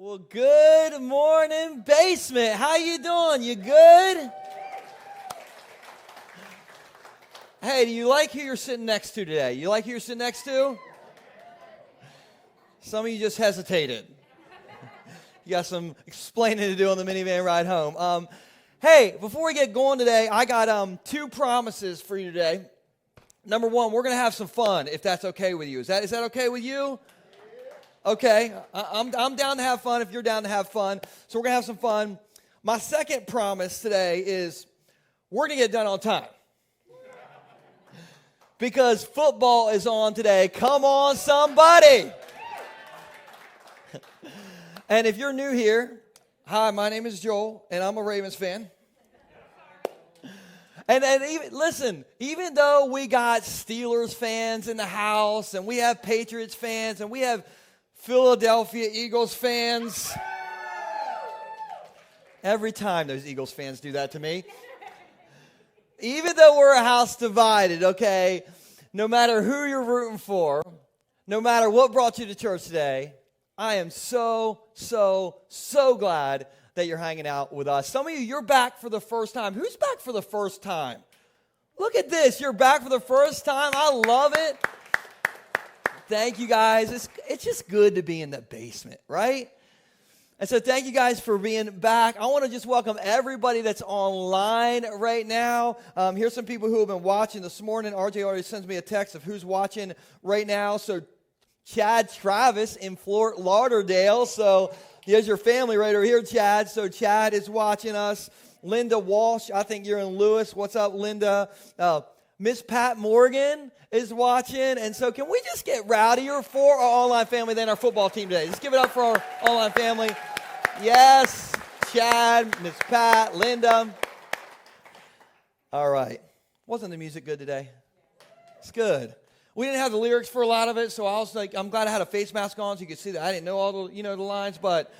Well, good morning, basement. How you doing? You good? Hey, do you like who you're sitting next to today? You like who you're sitting next to? Some of you just hesitated. You got some explaining to do on the minivan ride home. Hey, before we get going today, I got two promises for you today. Number one, we're going to have some fun, if that's okay with you. Is that okay with you? Okay, I'm down to have fun if you're down to have fun. So we're going to have some fun. My second promise today is we're going to get done on time. Because football is on today. Come on, somebody. And if you're new here, hi, my name is Joel, and I'm a Ravens fan. And even though we got Steelers fans in the house, and we have Patriots fans, and we have Philadelphia Eagles fans. Every time those Eagles fans do that to me. Even though we're a house divided, okay, no matter who you're rooting for, no matter what brought you to church today, I am so glad that you're hanging out with us. Some of you, you're back for the first time. Who's back for the first time? Look at this. You're back for the first time. I love it. Thank you, guys. It's just good to be in the basement, right? And so thank you guys for being back. I want to just welcome everybody that's online right now. Here's some people who have been watching this morning. RJ already sends me a text of who's watching right now. So Chad Travis in Fort Lauderdale. So there's your family right over here, Chad. So Chad is watching us. Linda Walsh, I think you're in Lewis. What's up, Linda? Miss Pat Morgan is watching. And so can we just get rowdier for our online family than our football team today? Let's give it up for our online family. Yes, Chad, Miss Pat, Linda. All right. Wasn't the music good today? It's good. We didn't have the lyrics for a lot of it, so I was like, I'm glad I had a face mask on so you could see that. I didn't know all the, the lines, but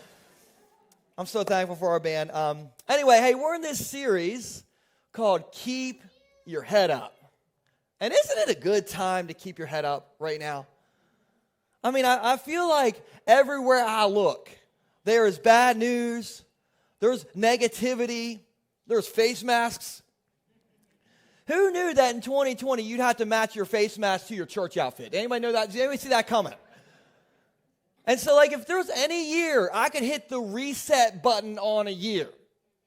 I'm so thankful for our band. Anyway, hey, we're in this series called Keep Your Head Up. And isn't it a good time to keep your head up right now? I mean, I feel like everywhere I look, there is bad news, there's negativity, there's face masks. Who knew that in 2020 you'd have to match your face mask to your church outfit? Anybody know that? Did anybody see that coming? And so, like, if there's any year I could hit the reset button on a year,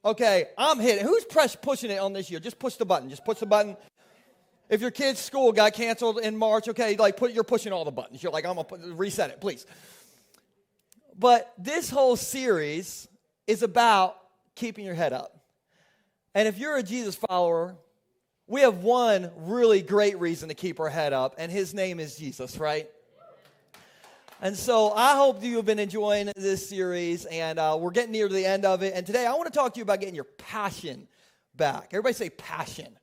okay, I'm hitting. Who's pushing it on this year? Just push the button. Just push the button. If your kid's school got canceled in March, okay, you're pushing all the buttons. You're like, I'm going to reset it, please. But this whole series is about keeping your head up. And if you're a Jesus follower, we have one really great reason to keep our head up, and his name is Jesus, right? And so I hope you have been enjoying this series, and we're getting near to the end of it. And today I want to talk to you about getting your passion back. Everybody say passion.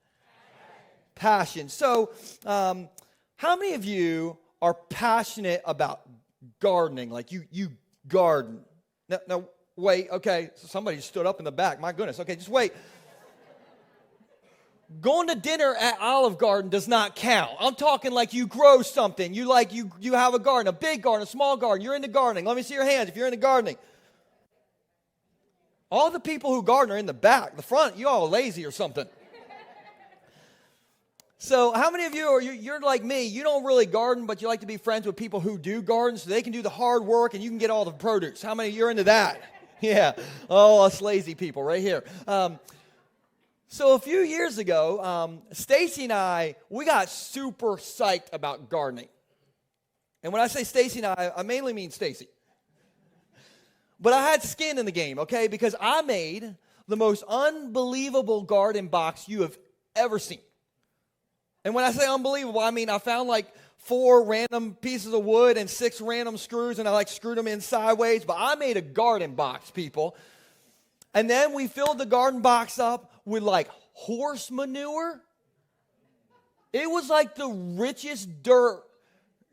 Passion. So, how many of you are passionate about gardening? Like you garden. No, wait. Okay, so somebody stood up in the back. My goodness. Okay, just wait. Going to dinner at Olive Garden does not count. I'm talking like you grow something. You have a garden, a big garden, a small garden. You're into gardening. Let me see your hands if you're into gardening. All the people who garden are in the back. The front, you all lazy or something. So how many of you you're like me, you don't really garden, but you like to be friends with people who do garden so they can do the hard work and you can get all the produce? How many of you are into that? Yeah. Oh, us lazy people right here. So a few years ago, Stacy and we got super psyched about gardening. And when I say Stacy and I mainly mean Stacy. But I had skin in the game, okay? Because I made the most unbelievable garden box you have ever seen. And when I say unbelievable, I mean I found like 4 random pieces of wood and 6 random screws, and I screwed them in sideways. But I made a garden box, people. And then we filled the garden box up with horse manure. It was like the richest dirt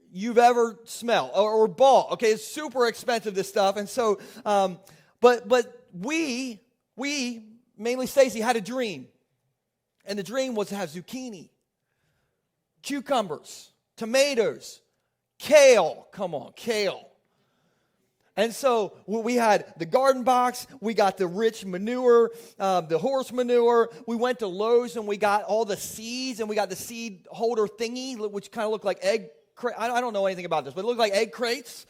you've ever smelled or bought. Okay, it's super expensive, this stuff. And so, but we mainly Stacy had a dream, and the dream was to have zucchini, cucumbers, tomatoes, kale. Come on, kale. And so we had the garden box, we got the rich manure, the horse manure. We went to Lowe's and we got all the seeds, and we got the seed holder thingy, which kind of looked like egg crates. I don't know anything about this, but it looked like egg crates.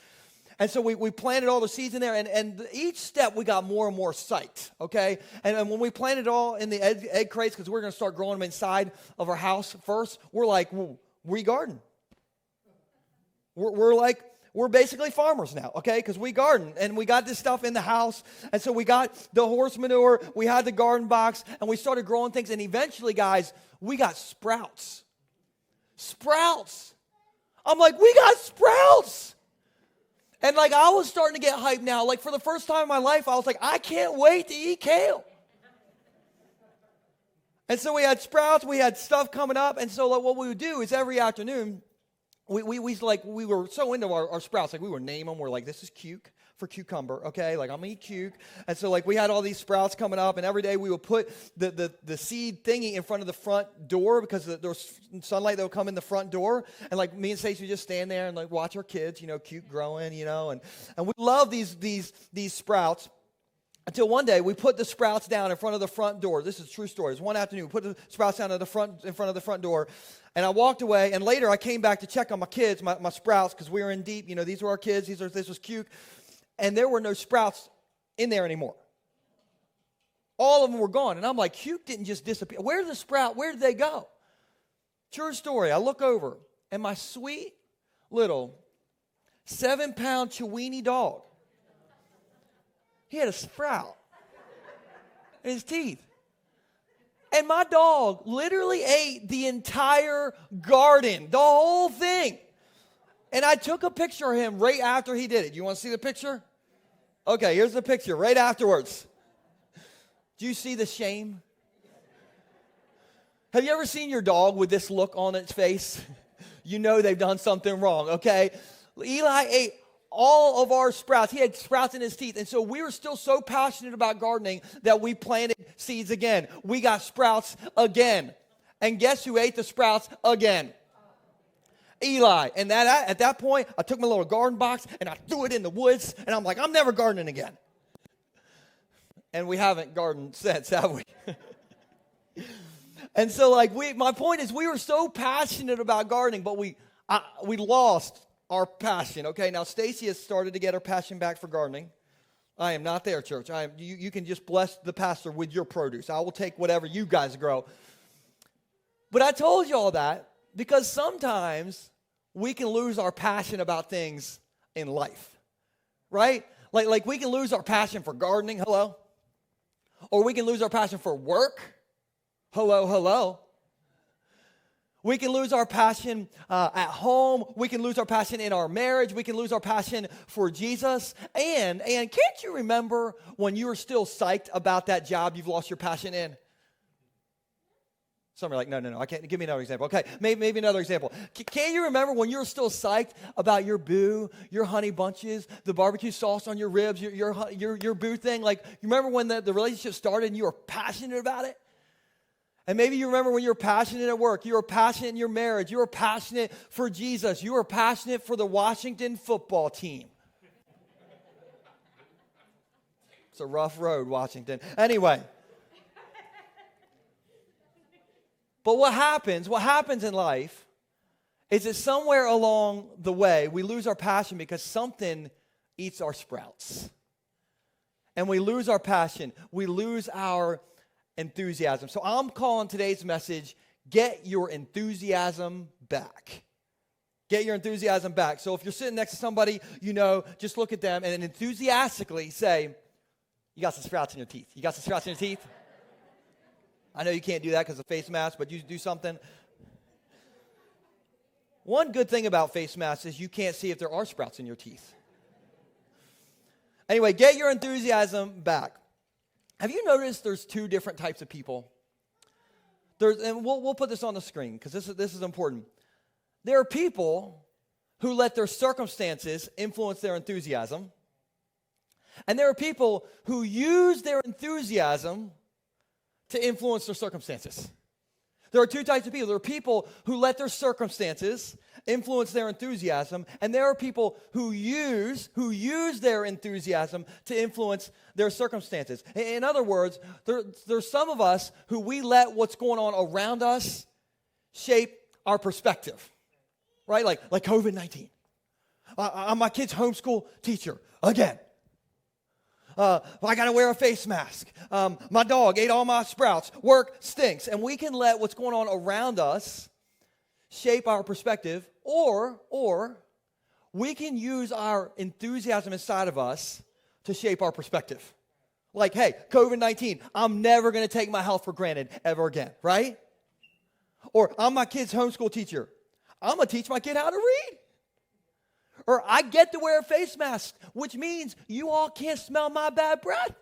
And so we planted all the seeds in there, and each step we got more and more psyched, okay? And when we planted it all in the egg crates, because we're going to start growing them inside of our house first, we're like, well, we garden. We're basically farmers now, okay? Because we garden, and we got this stuff in the house. And so we got the horse manure, we had the garden box, and we started growing things. And eventually, guys, we got sprouts. Sprouts. I'm like, we got sprouts. And like, I was starting to get hyped now. Like, for the first time in my life, I was like, I can't wait to eat kale. And so we had sprouts, we had stuff coming up. And so like, what we would do is every afternoon, we were so into our sprouts, like we would name them. We're like, this is cuke for cucumber, okay? Like, I'm gonna eat cuke. And so like, we had all these sprouts coming up, and every day we would put the seed thingy in front of the front door, because there was sunlight that would come in the front door. And like, me and Stacey would just stand there and like watch our kids, cuke growing, and we love these sprouts. Until one day, we put the sprouts down in front of the front door. This is a true story. It was one afternoon. We put the sprouts down in front of the front door. And I walked away. And later, I came back to check on my kids, my sprouts, because we were in deep. These were our kids. This was cute. And there were no sprouts in there anymore. All of them were gone. And I'm like, cuke didn't just disappear. Where's the sprout? Where did they go? True story. I look over, and my sweet little 7-pound Chiweenie dog, he had a sprout in his teeth. And my dog literally ate the entire garden, the whole thing. And I took a picture of him right after he did it. You want to see the picture? Okay, here's the picture right afterwards. Do you see the shame? Have you ever seen your dog with this look on its face? You know they've done something wrong, okay? Eli ate all of our sprouts. He had sprouts in his teeth. And so we were still so passionate about gardening that we planted seeds again. We got sprouts again. And guess who ate the sprouts again? Eli. And at that point, I took my little garden box and I threw it in the woods. And I'm like, I'm never gardening again. And we haven't gardened since, have we? And so my point is, we were so passionate about gardening, but we lost our passion. Okay, now Stacy has started to get her passion back for gardening. I am not there, church. You can just bless the pastor with your produce. I will take whatever you guys grow. But I told you all that because sometimes we can lose our passion about things in life, right? Like we can lose our passion for gardening, hello? Or we can lose our passion for work, hello? We can lose our passion at home. We can lose our passion in our marriage. We can lose our passion for Jesus. And can't you remember when you were still psyched about that job you've lost your passion in? Some are like, no, I can't. Give me another example. Okay, maybe another example. Can you remember when you were still psyched about your boo, your honey bunches, the barbecue sauce on your ribs, your boo thing? Like, you remember when the relationship started and you were passionate about it? And maybe you remember when you were passionate at work, you were passionate in your marriage, you were passionate for Jesus, you were passionate for the Washington football team. It's a rough road, Washington. Anyway. But what happens in life is that somewhere along the way, we lose our passion because something eats our sprouts. And we lose our passion. We lose our enthusiasm. So I'm calling today's message, Get Your Enthusiasm Back. Get your enthusiasm back. So if you're sitting next to somebody, just look at them and enthusiastically say, you got some sprouts in your teeth. You got some sprouts in your teeth? I know you can't do that because of face mask, but you do something. One good thing about face masks is you can't see if there are sprouts in your teeth. Anyway, get your enthusiasm back. Have you noticed there's two different types of people? And we'll put this on the screen because this is important. There are people who let their circumstances influence their enthusiasm. And there are people who use their enthusiasm to influence their circumstances. There are two types of people. There are people who let their circumstances influence their enthusiasm, and there are people who use their enthusiasm to influence their circumstances. In other words, there's some of us who we let what's going on around us shape our perspective, right? Like COVID-19. I'm my kid's homeschool teacher again. I got to wear a face mask. My dog ate all my sprouts. Work stinks. And we can let what's going on around us shape our perspective, or we can use our enthusiasm inside of us to shape our perspective. Like, hey, COVID-19, I'm never going to take my health for granted ever again, right? Or I'm my kid's homeschool teacher. I'm going to teach my kid how to read. Or I get to wear a face mask, which means you all can't smell my bad breath.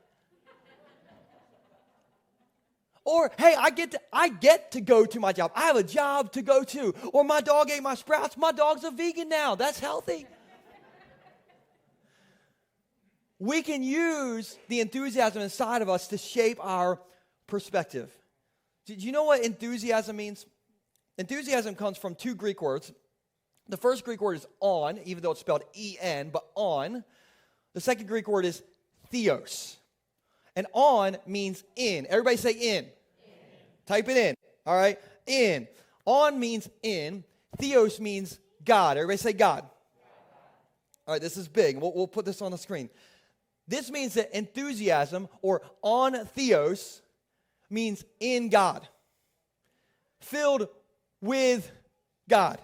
Or, hey, I get to go to my job. I have a job to go to. Or my dog ate my sprouts. My dog's a vegan now. That's healthy. We can use the enthusiasm inside of us to shape our perspective. Do you know what enthusiasm means? Enthusiasm comes from two Greek words. The first Greek word is on, even though it's spelled E-N, but on. The second Greek word is theos. And on means in. Everybody say in. Type it in. All right? In. On means in. Theos means God. Everybody say God. All right, this is big. We'll put this on the screen. This means that enthusiasm, or on theos, means in God. Filled with God.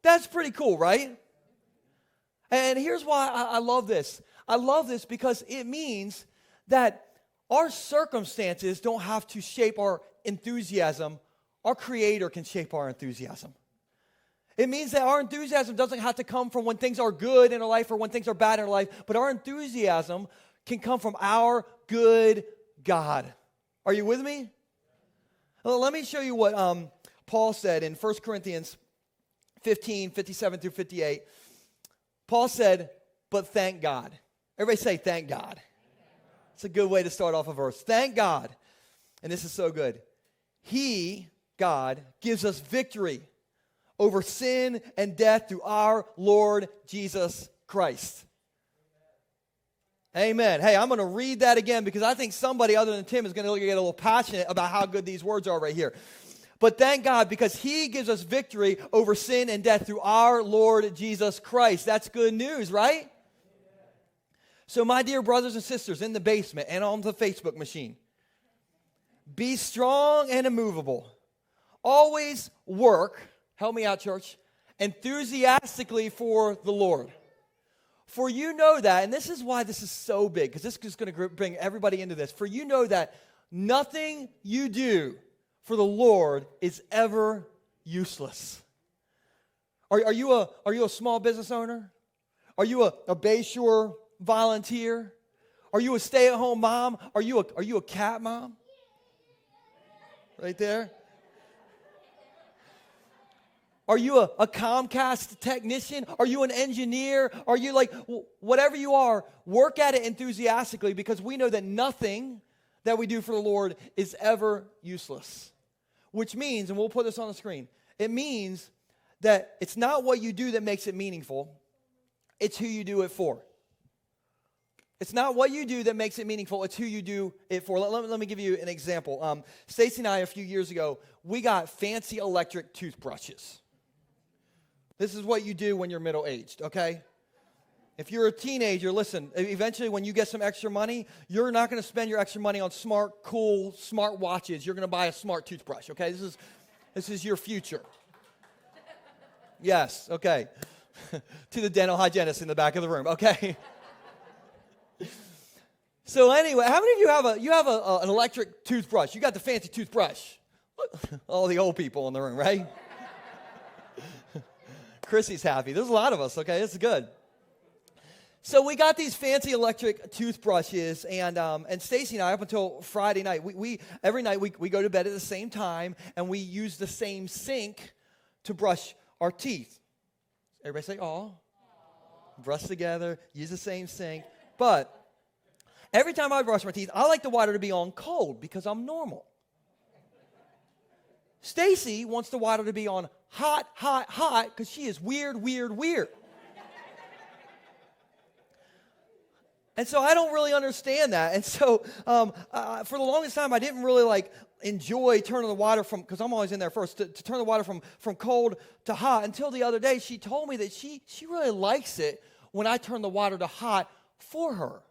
That's pretty cool, right? And here's why I love this. I love this because it means that our circumstances don't have to shape our enthusiasm. Our Creator can shape our enthusiasm. It means that our enthusiasm doesn't have to come from when things are good in our life or when things are bad in our life, but our enthusiasm can come from our good God. Are you with me? Well, let me show you what Paul said in 1 Corinthians 15, 57 through 58. Paul said, but thank God. Everybody say, thank God. It's a good way to start off a verse. Thank God. And this is so good. He, God, gives us victory over sin and death through our Lord Jesus Christ. Amen. Hey, I'm going to read that again because I think somebody other than Tim is going to get a little passionate about how good these words are right here. But thank God because He gives us victory over sin and death through our Lord Jesus Christ. That's good news, right? So my dear brothers and sisters in the basement and on the Facebook machine, be strong and immovable. Always work, help me out, church, enthusiastically for the Lord. For you know that, and this is why this is so big, because this is going to bring everybody into this. For you know that nothing you do for the Lord is ever useless. Are you a small business owner? Are you a bayshore volunteer? Are you a stay-at-home mom? Are you a cat mom? Right there. Are you a Comcast technician? Are you an engineer? Are you whatever you are, work at it enthusiastically because we know that nothing that we do for the Lord is ever useless. Which means, and we'll put this on the screen, it means that it's not what you do that makes it meaningful, it's who you do it for. It's not what you do that makes it meaningful, it's who you do it for. Let me give you an example. Stacy and I, a few years ago, we got fancy electric toothbrushes. This is what you do when you're middle-aged, okay? If you're a teenager, listen, eventually when you get some extra money, you're not going to spend your extra money on smart, cool, smart watches. You're going to buy a smart toothbrush, okay? This is your future. Yes, okay. To the dental hygienist in the back of the room, okay? So anyway, how many of you have an electric toothbrush? You got the fancy toothbrush. All the old people in the room, right? Chrissy's happy. There's a lot of us, okay? This is good. So we got these fancy electric toothbrushes, and Stacy and I, up until Friday night, every night we go to bed at the same time, and we use the same sink to brush our teeth. Everybody say, "Aw." Brush together, use the same sink. But every time I brush my teeth, I like the water to be on cold because I'm normal. Stacy wants the water to be on hot, hot, hot because she is weird, weird, weird. And so I don't really understand that. And so for the longest time, I didn't really enjoy turning the water from, because I'm always in there first, to turn the water from cold to hot, until the other day she told me that she really likes it when I turn the water to hot for her.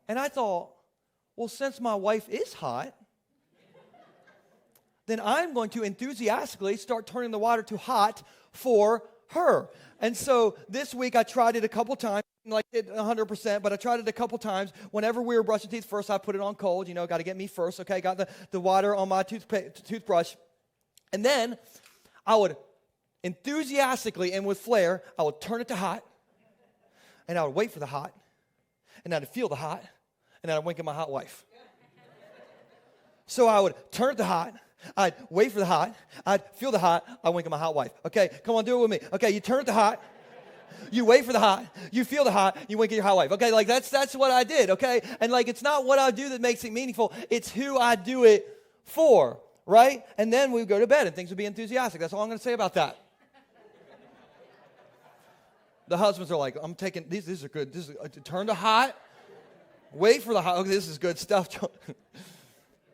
And I thought, well, since my wife is hot, then I'm going to enthusiastically start turning the water to hot for her. And so this week I tried it a couple times. Like it 100%, but I tried it a couple times. Whenever we were brushing teeth, first I put it on cold. Got to get me first, okay? Got the water on my toothbrush. And then I would enthusiastically and with flair, I would turn it to hot. And I would wait for the hot. And I'd feel the hot. And I'd wink at my hot wife. So I would turn it to hot. I'd wait for the hot. I'd feel the hot. I'd wink at my hot wife. Okay, come on, do it with me. Okay, you turn it to hot. You wait for the hot, you feel the hot, you wink at your hot wife. Okay, that's what I did, okay? And it's not what I do that makes it meaningful, it's who I do it for, right? And then we would go to bed and things would be enthusiastic. That's all I'm going to say about that. The husbands are like, I'm taking, these are good. This is turn to hot, wait for the hot. Okay, this is good stuff.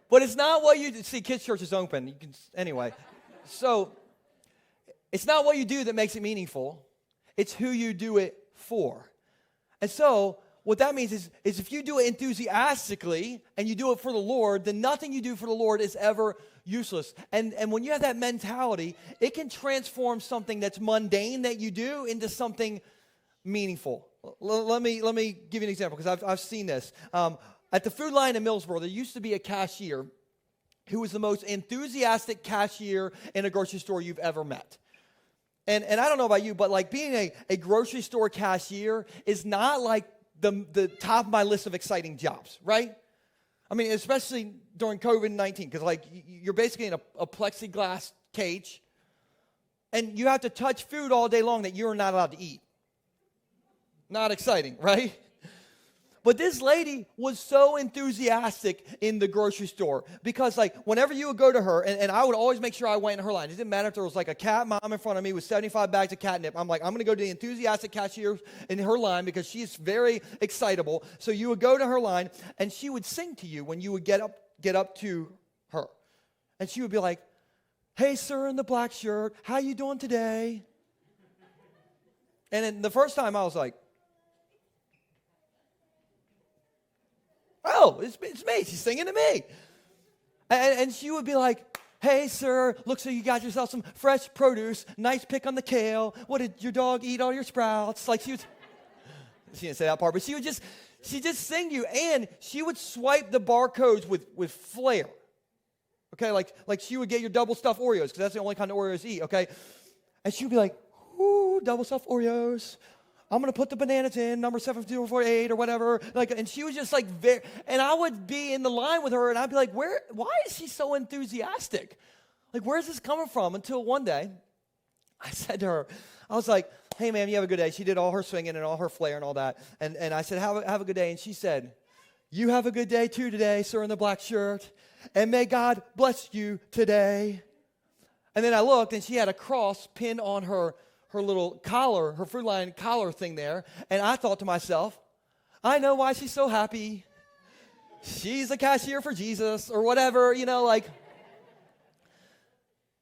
But it's not what you see. Kids' church is open. Anyway. So it's not what you do that makes it meaningful. It's who you do it for. And so what that means is if you do it enthusiastically and you do it for the Lord, then nothing you do for the Lord is ever useless. And when you have that mentality, it can transform something that's mundane that you do into something meaningful. Let me give you an example, because I've seen this. At the food line in Millsboro, there used to be a cashier who was the most enthusiastic cashier in a grocery store you've ever met. And I don't know about you, but being a grocery store cashier is not the top of my list of exciting jobs, right? I mean, especially during COVID-19, because you're basically in a plexiglass cage, and you have to touch food all day long that you're not allowed to eat. Not exciting, right? But this lady was so enthusiastic in the grocery store because, whenever you would go to her, and I would always make sure I went in her line. It didn't matter if there was, a cat mom in front of me with 75 bags of catnip. I'm I'm going to go to the enthusiastic cashier in her line because she's very excitable. So you would go to her line, and she would sing to you when you would get up to her. And she would be like, "Hey, sir in the black shirt, how you doing today?" And then the first time I was like, "Oh, it's me. She's singing to me." And she would be like, "Hey, sir, looks like you got yourself some fresh produce. Nice pick on the kale. What, did your dog eat all your sprouts?" She didn't say that part, but she just sing you. And she would swipe the barcodes with flair. Okay, like she would get your double stuffed Oreos, because that's the only kind of Oreos to eat, okay? And she would be like, "Ooh, double stuffed Oreos. I'm going to put the bananas in, number 7048 or whatever." And she was just very, and I would be in the line with her, and I'd be like, why is she so enthusiastic? Where's this coming from? Until one day, I said to her, I was like, "Hey, ma'am, you have a good day." She did all her swinging and all her flair and all that. And I said, have a good day. And she said, "You have a good day too today, sir in the black shirt. And may God bless you today." And then I looked, and she had a cross pinned on her little collar, her Food Line collar thing there. And I thought to myself, I know why she's so happy. She's a cashier for Jesus or whatever,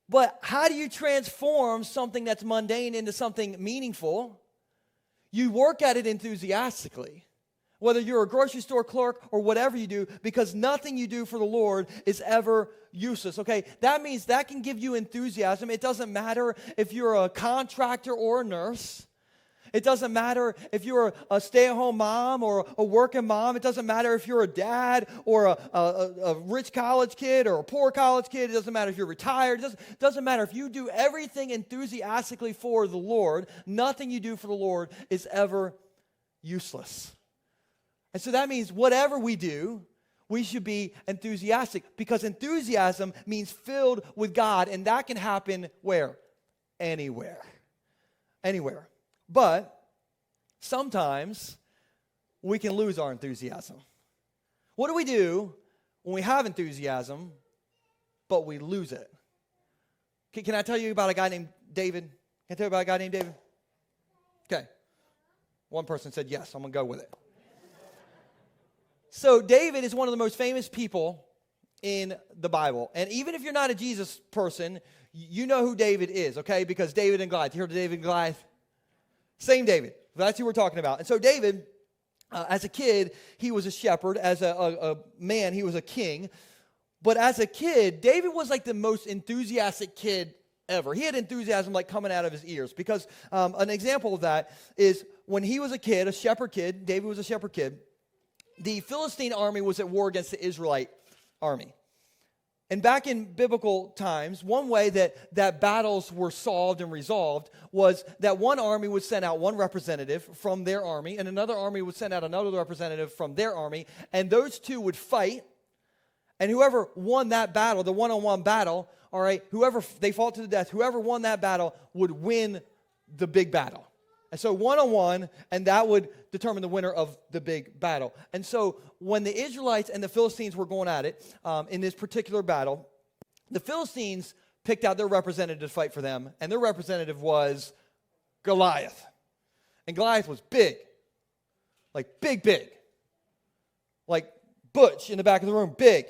But how do you transform something that's mundane into something meaningful? You work at it enthusiastically. Whether you're a grocery store clerk or whatever you do, because nothing you do for the Lord is ever useless, okay? That means that can give you enthusiasm. It doesn't matter if you're a contractor or a nurse. It doesn't matter if you're a stay-at-home mom or a working mom. It doesn't matter if you're a dad or a rich college kid or a poor college kid. It doesn't matter if you're retired. It doesn't matter if you do everything enthusiastically for the Lord. Nothing you do for the Lord is ever useless. And so that means whatever we do, we should be enthusiastic, because enthusiasm means filled with God, and that can happen where? Anywhere. Anywhere. But sometimes we can lose our enthusiasm. What do we do when we have enthusiasm, but we lose it? Can I tell you about a guy named David? Can I tell you about a guy named David? Okay. One person said yes. I'm going to go with it. So David is one of the most famous people in the Bible. And even if you're not a Jesus person, you know who David is, okay? Because David and Goliath. You heard of David and Goliath? Same David. That's who we're talking about. And so David, as a kid, he was a shepherd. As a man, he was a king. But as a kid, David was like the most enthusiastic kid ever. He had enthusiasm like coming out of his ears. Because an example of that is when he was a kid, a shepherd kid, David was a shepherd kid, the Philistine army was at war against the Israelite army. And back in biblical times, one way that battles were solved and resolved was that one army would send out one representative from their army, and another army would send out another representative from their army, and those two would fight, and whoever won that battle, the one-on-one battle, all right, whoever, they fought to the death, whoever won that battle would win the big battle. And so one-on-one, and that would determine the winner of the big battle. And so when the Israelites and the Philistines were going at it in this particular battle, the Philistines picked out their representative to fight for them, and their representative was Goliath. And Goliath was big, like big. Like Butch in the back of the room, big.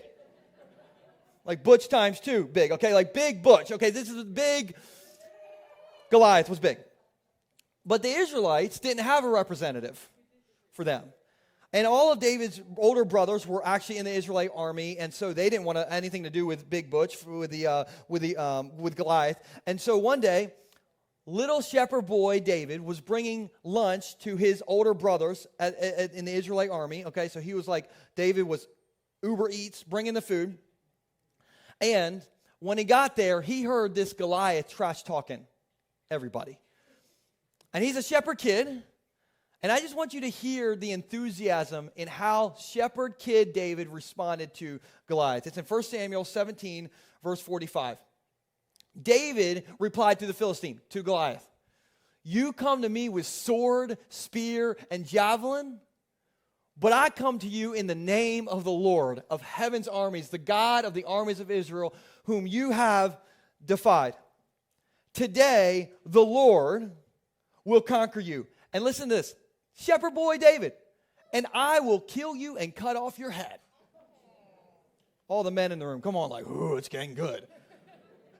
Like Butch times 2, big, okay? Like big Butch, okay? This is big. Goliath was big. But the Israelites didn't have a representative for them. And all of David's older brothers were actually in the Israelite army, and so they didn't want anything to do with Big Butch, with Goliath. And so one day, little shepherd boy David was bringing lunch to his older brothers in the Israelite army. Okay, so he was like, David was Uber Eats, bringing the food. And when he got there, he heard this Goliath trash talking everybody. And he's a shepherd kid, and I just want you to hear the enthusiasm in how shepherd kid David responded to Goliath. It's in 1 Samuel 17, verse 45. David replied to the Philistine, to Goliath, "You come to me with sword, spear, and javelin, but I come to you in the name of the Lord of heaven's armies, the God of the armies of Israel, whom you have defied. Today, the Lord will conquer you." And listen to this, shepherd boy David, "and I will kill you and cut off your head." All the men in the room, come on, like, ooh, it's getting good.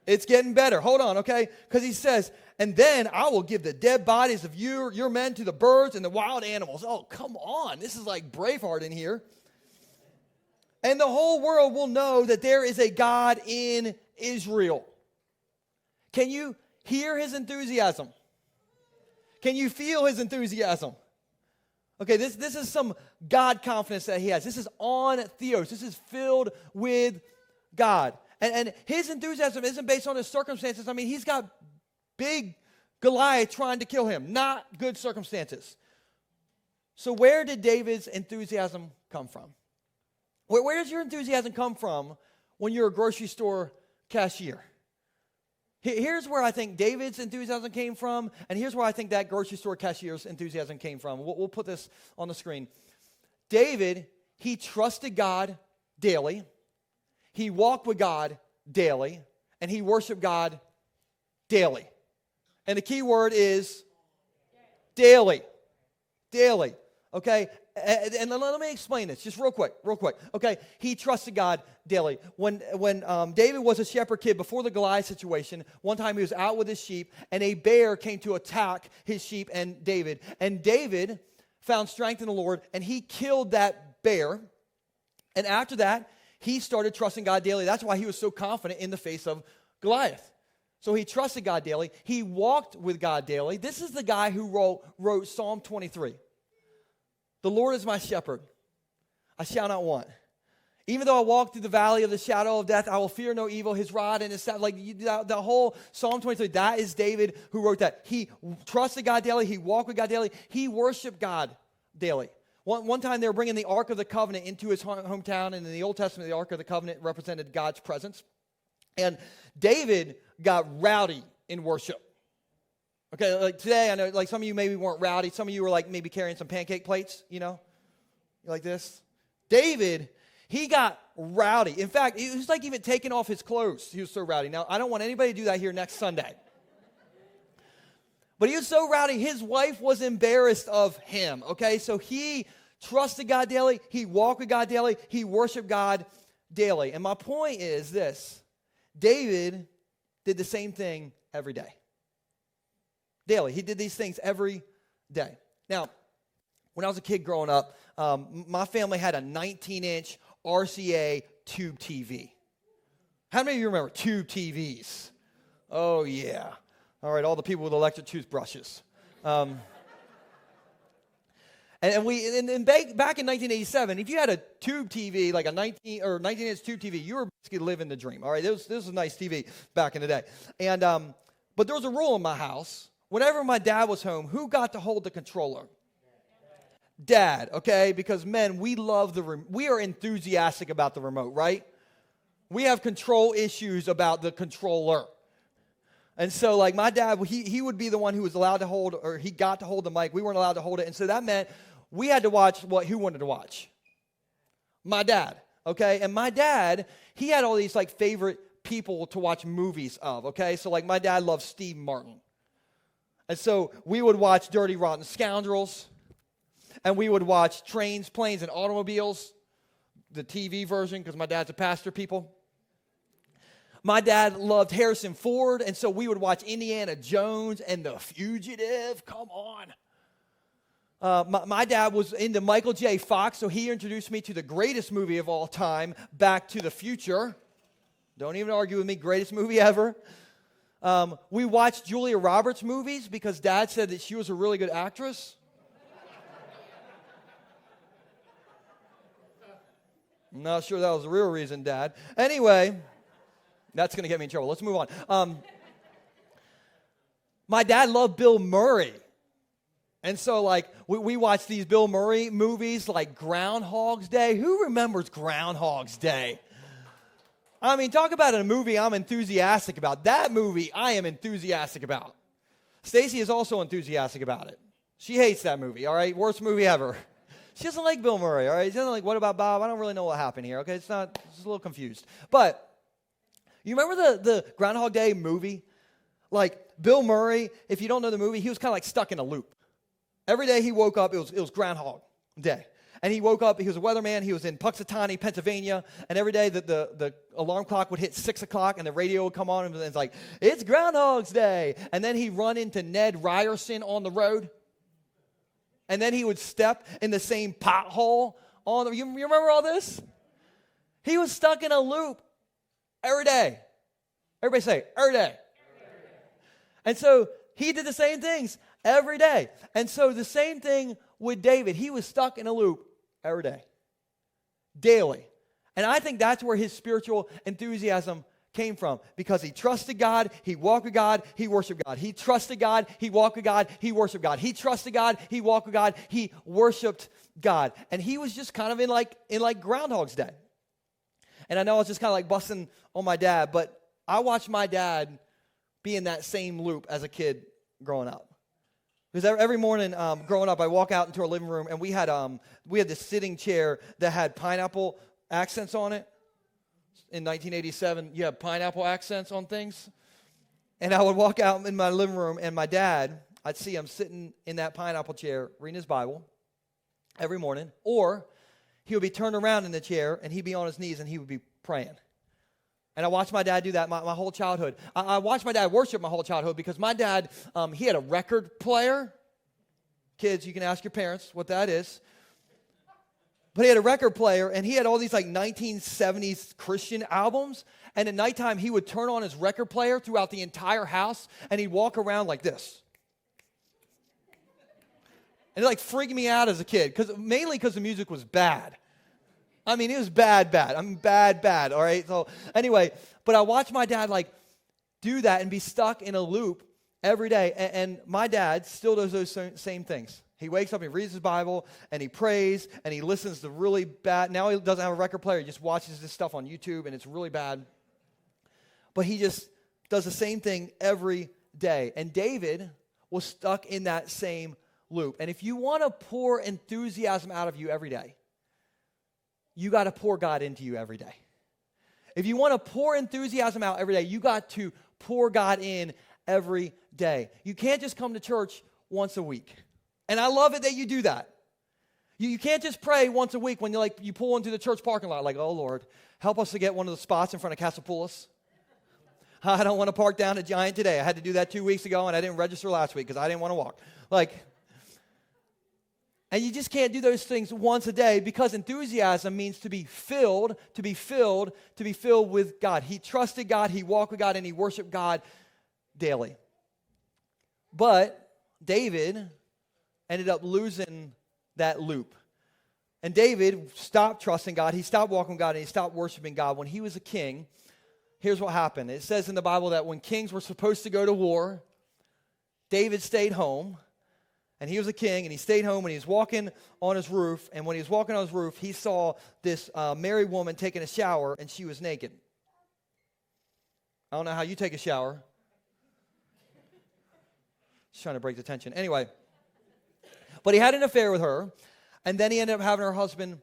It's getting better. Hold on, okay? Because he says, "And then I will give the dead bodies of your men to the birds and the wild animals." Oh, come on. This is like Braveheart in here. "And the whole world will know that there is a God in Israel." Can you hear his enthusiasm? Can you feel his enthusiasm? Okay, this is some God confidence that he has. This is on theos. This is filled with God. And his enthusiasm isn't based on his circumstances. I mean, he's got big Goliath trying to kill him. Not good circumstances. So where did David's enthusiasm come from? Where does your enthusiasm come from when you're a grocery store cashier? Here's where I think David's enthusiasm came from, and here's where I think that grocery store cashier's enthusiasm came from. We'll put this on the screen. David, he trusted God daily. He walked with God daily, and he worshiped God daily. And the key word is daily. Daily. Okay? And let me explain this just real quick. Okay? He trusted God daily. When David was a shepherd kid before the Goliath situation, one time he was out with his sheep, and a bear came to attack his sheep and David. And David found strength in the Lord, and he killed that bear. And after that, he started trusting God daily. That's why he was so confident in the face of Goliath. So he trusted God daily. He walked with God daily. This is the guy who wrote Psalm 23. "The Lord is my shepherd. I shall not want. Even though I walk through the valley of the shadow of death, I will fear no evil. His rod and his staff," like the whole Psalm 23, that is David who wrote that. He trusted God daily. He walked with God daily. He worshiped God daily. One time they were bringing the Ark of the Covenant into his hometown, and in the Old Testament, the Ark of the Covenant represented God's presence. And David got rowdy in worship. Okay, like today, I know like some of you maybe weren't rowdy. Some of you were like maybe carrying some pancake plates, you know, like this. David, he got rowdy. In fact, he was like even taking off his clothes. He was so rowdy. Now, I don't want anybody to do that here next Sunday. But he was so rowdy, his wife was embarrassed of him, okay? So he trusted God daily. He walked with God daily. He worshiped God daily. And my point is this. David did the same thing every day. Daily. He did these things every day. Now, when I was a kid growing up, my family had a 19-inch RCA tube TV. How many of you remember tube TVs? Oh, yeah. All right, all the people with electric toothbrushes. And back in 1987, if you had a tube TV, like a 19-inch tube TV, you were basically living the dream. All right, this was a nice TV back in the day. And but there was a rule in my house. Whenever my dad was home, who got to hold the controller? Dad, okay? Because men, we are enthusiastic about the remote, right? We have control issues about the controller. And so, like, my dad, he would be the one who was allowed to hold, or he got to hold the mic. We weren't allowed to hold it. And so that meant we had to watch who wanted to watch? My dad, okay? And my dad, he had all these, like, favorite people to watch movies of, okay? So, like, my dad loved Steve Martin. And so we would watch Dirty Rotten Scoundrels, and we would watch Trains, Planes, and Automobiles, the TV version, because my dad's a pastor, people. My dad loved Harrison Ford, and so we would watch Indiana Jones and The Fugitive. Come on. My dad was into Michael J. Fox, so he introduced me to the greatest movie of all time, Back to the Future. Don't even argue with me, greatest movie ever. We watched Julia Roberts movies because Dad said that she was a really good actress. I'm not sure that was the real reason, Dad. Anyway, that's going to get me in trouble. Let's move on. My dad loved Bill Murray. And so, like, we watched these Bill Murray movies like Groundhog's Day. Who remembers Groundhog's Day? I mean, talk about a movie I'm enthusiastic about. That movie I am enthusiastic about. Stacy is also enthusiastic about it. She hates that movie, all right? Worst movie ever. She doesn't like Bill Murray, all right? She doesn't like, what about Bob? I don't really know what happened here, okay? She's a little confused. But you remember the Groundhog Day movie? Like, Bill Murray, if you don't know the movie, he was kind of like stuck in a loop. Every day he woke up, it was Groundhog Day. And he woke up, he was a weatherman, he was in Puxatawny, Pennsylvania, and every day the alarm clock would hit 6 o'clock and the radio would come on and it's like, it's Groundhog's Day. And then he'd run into Ned Ryerson on the road. And then he would step in the same pothole. You remember all this? He was stuck in a loop every day. Everybody say, every day. And so he did the same things every day. And so the same thing with David. He was stuck in a loop every day, daily. And I think that's where his spiritual enthusiasm came from, because he trusted God, he walked with God, he worshiped God. He trusted God, he walked with God, he worshiped God. He trusted God, he walked with God, he worshiped God. And he was just kind of in like Groundhog's Day. And I know I was just kind of like busting on my dad, but I watched my dad be in that same loop as a kid growing up. Because every morning growing up, I walk out into our living room, and we had this sitting chair that had pineapple accents on it. In 1987, you have pineapple accents on things. And I would walk out in my living room, and my dad, I'd see him sitting in that pineapple chair reading his Bible every morning. Or he would be turned around in the chair, and he'd be on his knees, and he would be praying. And I watched my dad do that my whole childhood. I watched my dad worship my whole childhood because my dad, he had a record player. Kids, you can ask your parents what that is. But he had a record player, and he had all these like 1970s Christian albums. And at nighttime, he would turn on his record player throughout the entire house, and he'd walk around like this. And it like freaked me out as a kid, mainly because the music was bad. I mean, it was bad. I mean, bad, all right? So anyway, but I watched my dad like do that and be stuck in a loop every day. And my dad still does those same things. He wakes up, he reads his Bible, and he prays, and he listens to really bad. Now he doesn't have a record player. He just watches this stuff on YouTube, and it's really bad. But he just does the same thing every day. And David was stuck in that same loop. And if you want to pour enthusiasm out of you every day, you got to pour God into you every day. If you want to pour enthusiasm out every day, you got to pour God in every day. You can't just come to church once a week. And I love it that you do that. You can't just pray once a week when you pull into the church parking lot like, oh, Lord, help us to get one of the spots in front of Casapoulos. I don't want to park down at Giant today. I had to do that 2 weeks ago, and I didn't register last week because I didn't want to walk. And you just can't do those things once a day because enthusiasm means to be filled with God. He trusted God, he walked with God, and he worshiped God daily. But David ended up losing that loop. And David stopped trusting God, he stopped walking with God, and he stopped worshiping God. When he was a king, here's what happened. It says in the Bible that when kings were supposed to go to war, David stayed home. And he was a king, and he stayed home, and he was walking on his roof. And when he was walking on his roof, he saw this married woman taking a shower, and she was naked. I don't know how you take a shower. Just trying to break the tension. Anyway, but he had an affair with her, and then he ended up having her husband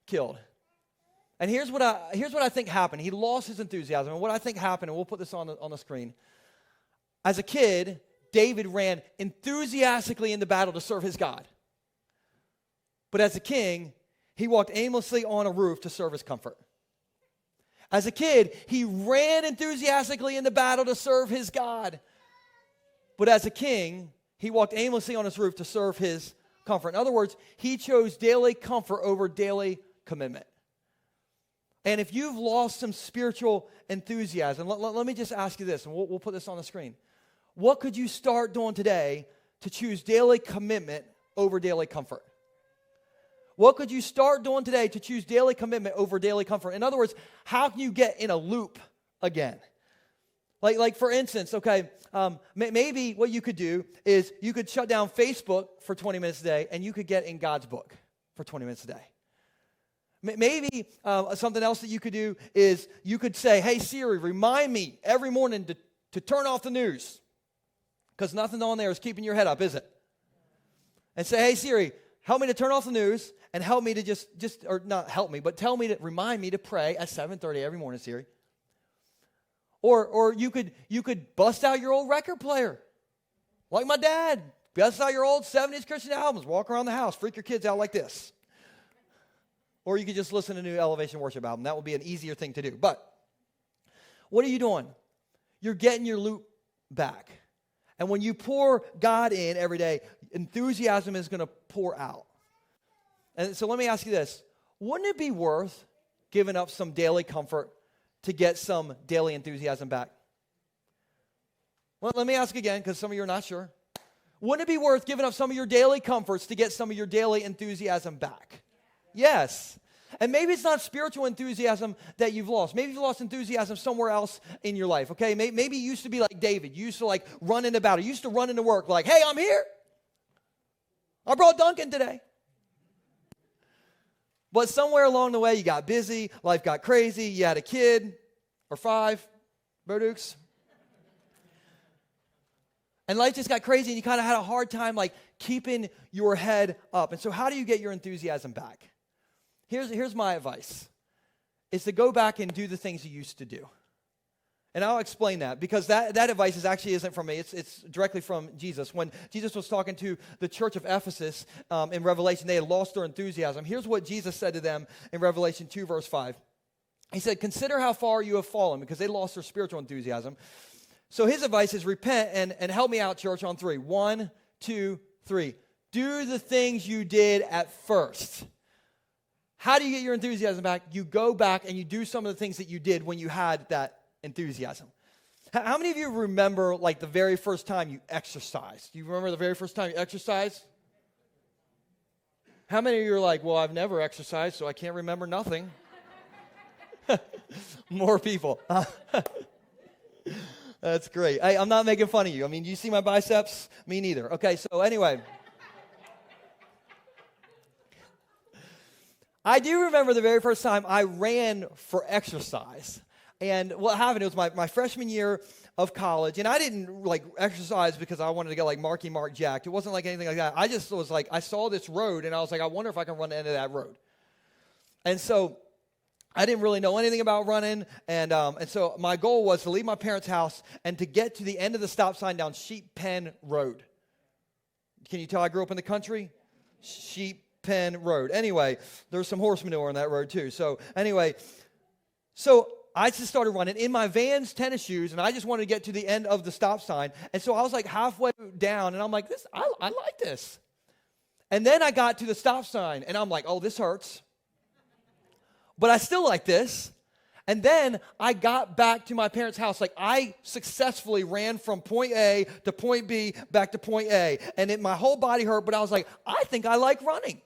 killed. And here's what I think happened. He lost his enthusiasm. And what I think happened, and we'll put this on the screen. As a kid, David ran enthusiastically into battle to serve his God. But as a king, he walked aimlessly on a roof to serve his comfort. As a kid, he ran enthusiastically into battle to serve his God. But as a king, he walked aimlessly on his roof to serve his comfort. In other words, he chose daily comfort over daily commitment. And if you've lost some spiritual enthusiasm, let me just ask you this, and we'll put this on the screen. What could you start doing today to choose daily commitment over daily comfort? What could you start doing today to choose daily commitment over daily comfort? In other words, how can you get in a loop again? Like for instance, okay, maybe what you could do is you could shut down Facebook for 20 minutes a day, and you could get in God's book for 20 minutes a day. Maybe something else that you could do is you could say, hey, Siri, remind me every morning to turn off the news. Because nothing on there is keeping your head up, is it? And say, hey, Siri, help me to turn off the news and help me to or not help me, but remind me to pray at 7:30 every morning, Siri. Or you could bust out your old record player. Like my dad. Bust out your old 70s Christian albums. Walk around the house. Freak your kids out like this. Or you could just listen to a new Elevation Worship album. That would be an easier thing to do. But what are you doing? You're getting your loop back. And when you pour God in every day, enthusiasm is going to pour out. And so let me ask you this. Wouldn't it be worth giving up some daily comfort to get some daily enthusiasm back? Well, let me ask again, because some of you are not sure. Wouldn't it be worth giving up some of your daily comforts to get some of your daily enthusiasm back? Yes. And maybe it's not spiritual enthusiasm that you've lost. Maybe you've lost enthusiasm somewhere else in your life, okay? Maybe you used to be like David. You used to run into battle. You used to run into work like, hey, I'm here. I brought Duncan today. But somewhere along the way, you got busy. Life got crazy. You had a kid or 5, Brodukes. And life just got crazy, and you kind of had a hard time keeping your head up. And so how do you get your enthusiasm back? Here's my advice, is to go back and do the things you used to do. And I'll explain that, because that advice isn't from me. It's directly from Jesus. When Jesus was talking to the church of Ephesus in Revelation, they had lost their enthusiasm. Here's what Jesus said to them in Revelation 2, verse 5. He said, consider how far you have fallen, because they lost their spiritual enthusiasm. So his advice is repent and help me out, church, on 3. 1, 2, 3. Do the things you did at first. How do you get your enthusiasm back? You go back and you do some of the things that you did when you had that enthusiasm. How many of you remember the very first time you exercised? Do you remember the very first time you exercised? How many of you are like, well, I've never exercised, so I can't remember nothing? More people. That's great. I'm not making fun of you. I mean, you see my biceps? Me neither. Okay, so anyway. I do remember the very first time I ran for exercise. And what happened, it was my freshman year of college, and I didn't exercise because I wanted to get Marky Mark jacked. It wasn't anything like that. I just was I saw this road, and I was I wonder if I can run the end of that road. And so I didn't really know anything about running, and so my goal was to leave my parents' house and to get to the end of the stop sign down Sheep Pen Road. Can you tell I grew up in the country? Sheep Pen Road. Anyway, there's some horse manure on that road too. So anyway, I just started running in my Vans tennis shoes, and I just wanted to get to the end of the stop sign. And so I was like halfway down, and I'm like, I like this. And then I got to the stop sign, and I'm like, oh, this hurts. But I still like this. And then I got back to my parents' house. Like, I successfully ran from point A to point B back to point A. And my whole body hurt, but I was like, I think I like running.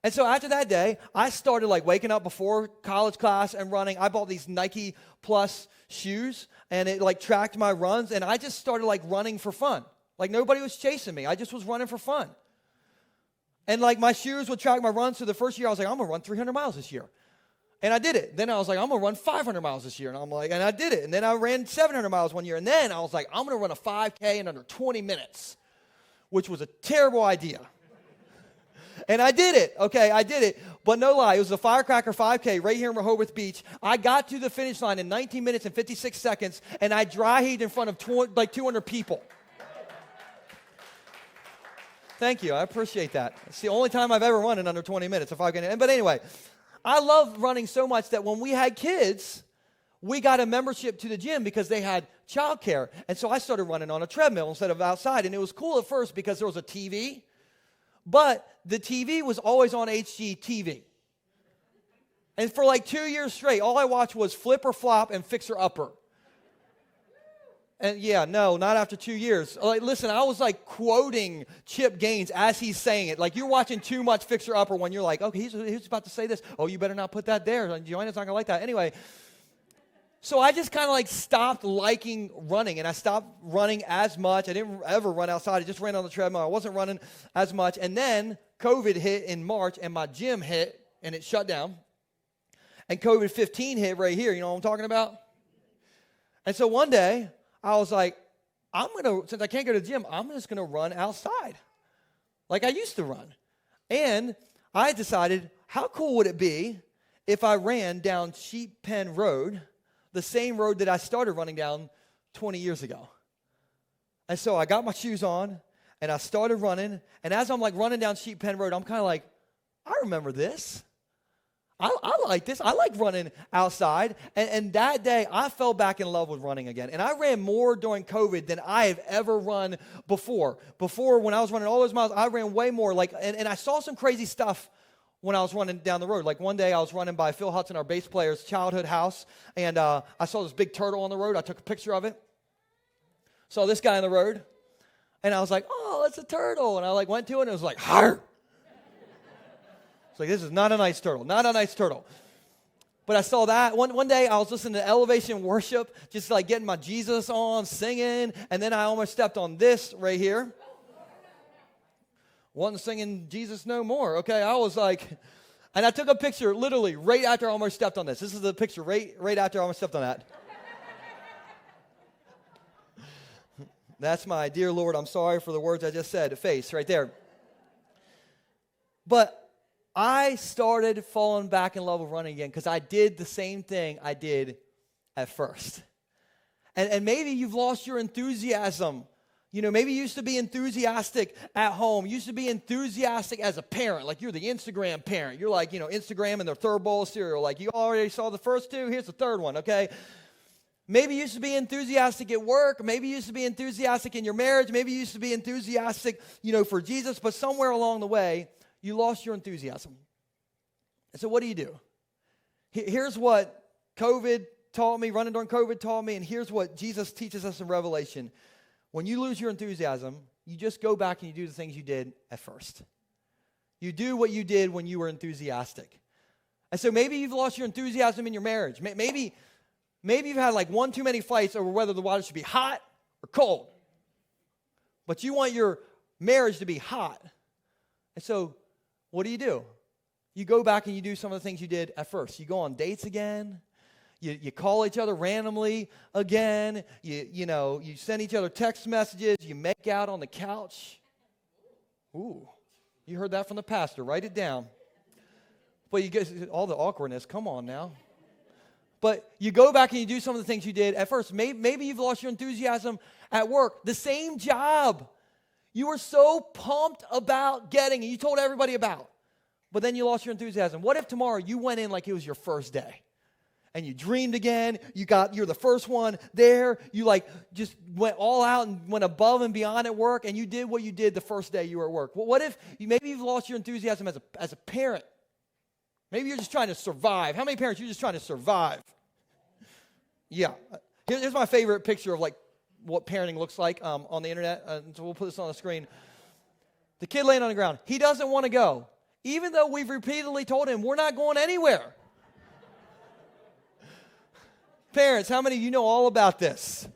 And so after that day, I started like waking up before college class and running. I bought these Nike Plus shoes, and it like tracked my runs. And I just started like running for fun. Like, nobody was chasing me. I just was running for fun. And like my shoes would track my runs. So the first year I was like, I'm going to run 300 miles this year. And I did it. Then I was like, I'm going to run 500 miles this year. And I'm like, and I did it. And then I ran 700 miles one year. And then I was like, I'm going to run a 5K in under 20 minutes, which was a terrible idea. And I did it. Okay, I did it. But no lie, it was a firecracker 5K right here in Rehoboth Beach. I got to the finish line in 19 minutes and 56 seconds, and I dry heaved in front of like 200 people. Thank you. I appreciate that. It's the only time I've ever run in under 20 minutes, a 5K. But anyway, I love running so much that when we had kids, we got a membership to the gym because they had childcare. And so I started running on a treadmill instead of outside. And it was cool at first because there was a TV, but the TV was always on HGTV. And for like 2 years straight, all I watched was Flip or Flop and Fixer Upper. And yeah, no, not after 2 years. Like, listen, I was like quoting Chip Gaines as he's saying it. Like, you're watching too much Fixer Upper when you're like, okay, he's about to say this. Oh, you better not put that there. Joanna's not going to like that. Anyway, so I just kind of like stopped liking running, and I stopped running as much. I didn't ever run outside. I just ran on the treadmill. I wasn't running as much. And then COVID hit in March, and my gym hit, and it shut down. And COVID-15 hit right here. You know what I'm talking about? And so one day, I was like, since I can't go to the gym, I'm just going to run outside like I used to run. And I decided, how cool would it be if I ran down Sheep Pen Road, the same road that I started running down 20 years ago? And so I got my shoes on, and I started running. And as I'm like running down Sheep Pen Road, I'm kind of like, I remember this. I like this. I like running outside. And that day, I fell back in love with running again. And I ran more during COVID than I have ever run before. Before, when I was running all those miles, I ran way more. And I saw some crazy stuff when I was running down the road. Like one day, I was running by Phil Hudson, our bass player's childhood house. And I saw this big turtle on the road. I took a picture of it. Saw this guy on the road. And I was like, oh, it's a turtle. And I like went to it, and it was like, har! Like, this is not a nice turtle, not a nice turtle. But I saw that. One day I was listening to Elevation Worship, just like getting my Jesus on, singing, and then I almost stepped on this right here. Wasn't singing Jesus No More, okay? I was like, and I took a picture literally right after I almost stepped on this. This is the picture right after I almost stepped on that. That's my dear Lord, I'm sorry for the words I just said, face right there. But I started falling back in love with running again because I did the same thing I did at first. And maybe you've lost your enthusiasm. You know, maybe you used to be enthusiastic at home. You used to be enthusiastic as a parent. Like, you're the Instagram parent. You're like, Instagram and their third bowl of cereal. Like, you already saw the first two. Here's the third one, okay? Maybe you used to be enthusiastic at work. Maybe you used to be enthusiastic in your marriage. Maybe you used to be enthusiastic, for Jesus. But somewhere along the way, you lost your enthusiasm. And so what do? Here's what COVID taught me, running during COVID taught me, and here's what Jesus teaches us in Revelation. When you lose your enthusiasm, you just go back and you do the things you did at first. You do what you did when you were enthusiastic. And so maybe you've lost your enthusiasm in your marriage. Maybe you've had like one too many fights over whether the water should be hot or cold. But you want your marriage to be hot. And so what do? You go back and you do some of the things you did at first. You go on dates again. You call each other randomly again. You send each other text messages. You make out on the couch. Ooh, you heard that from the pastor. Write it down. But you get all the awkwardness. Come on now. But you go back and you do some of the things you did at first. Maybe you've lost your enthusiasm at work. The same job you were so pumped about getting and you told everybody about. But then you lost your enthusiasm. What if tomorrow you went in like it was your first day? And you dreamed again. You're the first one there. You just went all out and went above and beyond at work, and you did what you did the first day you were at work. Well, what if maybe you've lost your enthusiasm as a parent? Maybe you're just trying to survive. How many parents are you just trying to survive? Yeah. Here's my favorite picture of what parenting looks like on the internet. So we'll put this on the screen. The kid laying on the ground. He doesn't want to go, even though we've repeatedly told him we're not going anywhere. Parents, how many of you know all about this?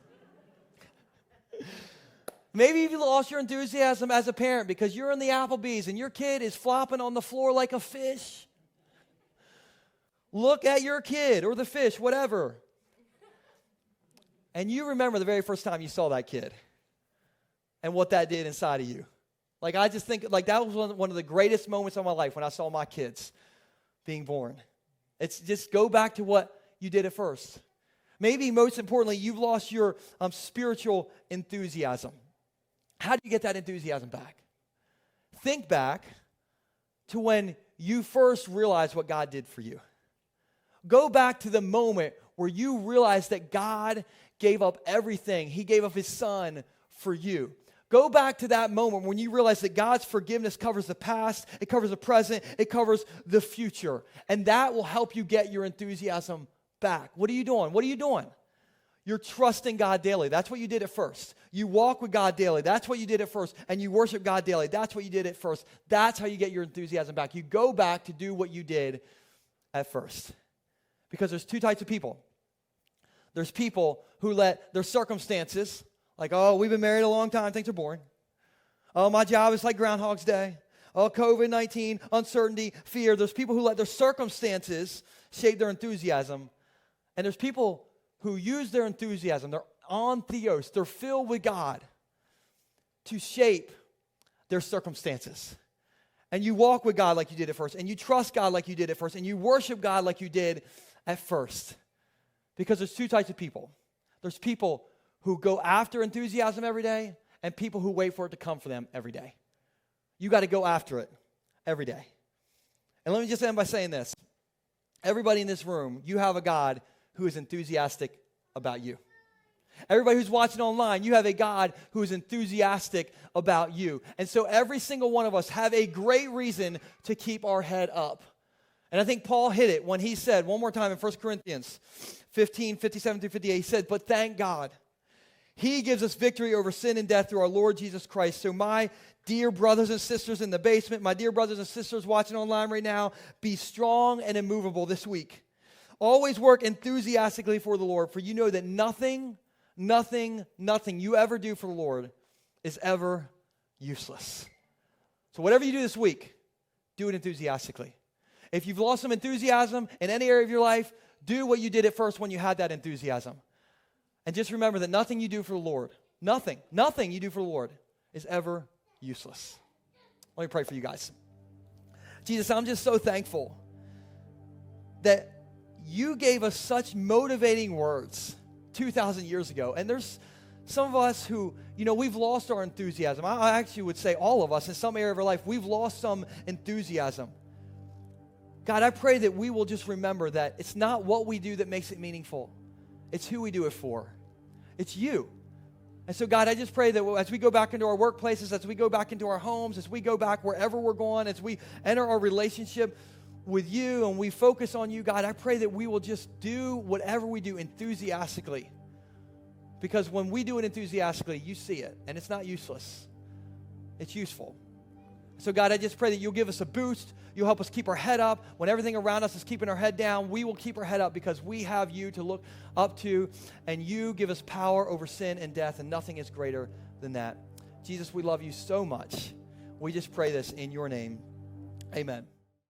Maybe you lost your enthusiasm as a parent because you're in the Applebee's and your kid is flopping on the floor like a fish. Look at your kid or the fish, whatever. And you remember the very first time you saw that kid and what that did inside of you. I just think that was one of the greatest moments of my life when I saw my kids being born. It's just go back to what you did at first. Maybe most importantly, you've lost your spiritual enthusiasm. How do you get that enthusiasm back? Think back to when you first realized what God did for you. Go back to the moment where you realized that God gave up everything. He gave up his son for you. Go back to that moment when you realize that God's forgiveness covers the past, it covers the present, it covers the future. And that will help you get your enthusiasm back. What are you doing? What are you doing? You're trusting God daily. That's what you did at first. You walk with God daily. That's what you did at first. And you worship God daily. That's what you did at first. That's how you get your enthusiasm back. You go back to do what you did at first. Because there's two types of people. There's people who let their circumstances, we've been married a long time, things are boring. Oh, my job is like Groundhog's Day. Oh, COVID-19, uncertainty, fear. There's people who let their circumstances shape their enthusiasm. And there's people who use their enthusiasm, they're on theos, they're filled with God to shape their circumstances. And you walk with God like you did at first, and you trust God like you did at first, and you worship God like you did at first. Because there's two types of people. There's people who go after enthusiasm every day, and people who wait for it to come for them every day. You got to go after it every day. And let me just end by saying this. Everybody in this room, you have a God who is enthusiastic about you. Everybody who's watching online, you have a God who is enthusiastic about you. And so every single one of us have a great reason to keep our head up. And I think Paul hit it when he said, one more time in 1 Corinthians 15, 57 through 58, he said, "But thank God, he gives us victory over sin and death through our Lord Jesus Christ. So my dear brothers and sisters in the basement, my dear brothers and sisters watching online right now, be strong and immovable this week. Always work enthusiastically for the Lord, for you know that nothing you ever do for the Lord is ever useless." So whatever you do this week, do it enthusiastically. If you've lost some enthusiasm in any area of your life, do what you did at first when you had that enthusiasm. And just remember that nothing you do for the Lord, nothing you do for the Lord is ever useless. Let me pray for you guys. Jesus, I'm just so thankful that you gave us such motivating words 2,000 years ago. And there's some of us who, we've lost our enthusiasm. I actually would say all of us in some area of our life, we've lost some enthusiasm. God, I pray that we will just remember that it's not what we do that makes it meaningful. It's who we do it for. It's you. And so, God, I just pray that as we go back into our workplaces, as we go back into our homes, as we go back wherever we're going, as we enter our relationship with you and we focus on you, God, I pray that we will just do whatever we do enthusiastically. Because when we do it enthusiastically, you see it, and it's not useless. It's useful. So, God, I just pray that you'll give us a boost. You'll help us keep our head up. When everything around us is keeping our head down, we will keep our head up because we have you to look up to, and you give us power over sin and death, and nothing is greater than that. Jesus, we love you so much. We just pray this in your name. Amen.